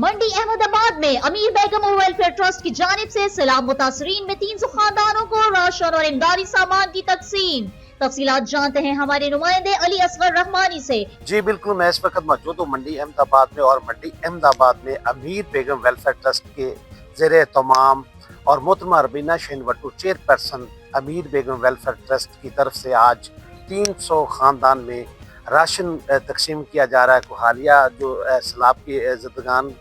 मंडी अहमदाबाद में अमीर बेगम welfare trust की जानिब से सैलाब मुतासरीन में 300 खानदानों को राशन और इमदादी सामान की तकसीम। तफसीलात जानते हैं हमारे नुमाइंदे अली असगर रहमानी से। जी बिल्कुल, मैं इस वक्त मौजूद हूँ मंडी अहमदाबाद में, और मंडी अहमदाबाद में अमीर बेगम वेलफेयर ट्रस्ट के ज़ेरे तमाम और मोहतरमा रबीना शहीन वट्टू चेयरपर्सन अमीर बेगम वेलफेयर ट्रस्ट की तरफ से आज 300 खानदान में राशन तकसीम किया जा रहा है। कोहालिया जो सैलाब की ज़दगान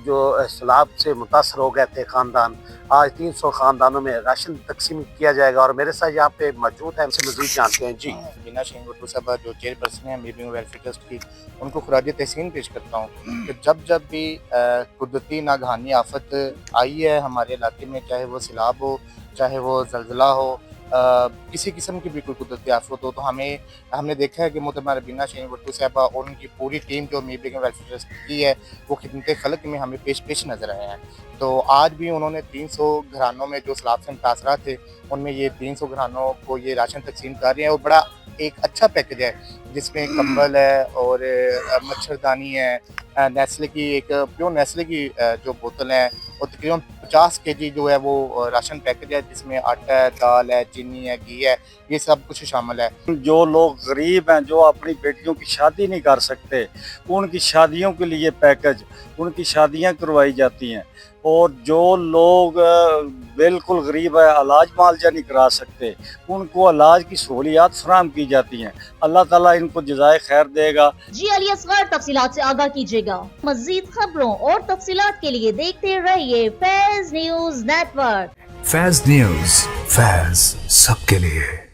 जो सैलाब से मुतासर हो गए थे खानदान, आज 300 खानदानों में राशन तकसीम किया जाएगा। और मेरे साथ यहाँ पे मौजूद हैं, हमसे मज़ीद जानते हैं। जी रबीना शहीन वट्टू साहबा जो चेयरपर्सन है अमीर बेगम वेलफेयर ट्रस्ट की, उनको खराज तहसीन पेश करता हूँ कि जब जब भी कुदरती नागहानी आफत आई है हमारे इलाके में, चाहे वो सैलाब हो, चाहे वो ज़लज़ला हो, किसी किस्म की भी कोई कुदरती आफत हो, तो हमने देखा है कि मोहतरमा रबीना शहीन वट्टू साहबा और उनकी पूरी टीम जो अमीर बेगम वेलफेयर ट्रस्ट की है वो खिदमत खल्क में हमें पेश नज़र आए हैं। तो आज भी उन्होंने 300 घरानों में जो सैलाब से मुतासरा थे उनमें ये 300 घरानों को ये राशन तकसीम कर रहे हैं। और बड़ा एक अच्छा पैकेज है जिसमें कंबल है और मच्छरदानी है, नेस्ले की एक प्योर नेस्ले की जो बोतल है, और तकरीबन 50 केजी जो है वो राशन पैकेज है जिसमें आटा है, दाल है, चीनी है, घी है, ये सब कुछ शामिल है। जो लोग गरीब हैं, जो अपनी बेटियों की शादी नहीं कर सकते, उनकी शादियों के लिए पैकेज, उनकी शादियां करवाई जाती हैं। और जो लोग बिल्कुल गरीब है, इलाज मुआवजा नहीं करा सकते, उनको इलाज की सहूलियात फराहम की जाती हैं। अल्लाह ताला इनको जज़ाए खैर देगा। जी अली असगर, तफसीलात से आगाह कीजिएगा। मजीद खबरों और तफसीलात के लिए देखते रहिए फैज़ न्यूज़ नेटवर्क। फैज़ न्यूज़, फैज़ सबके लिए।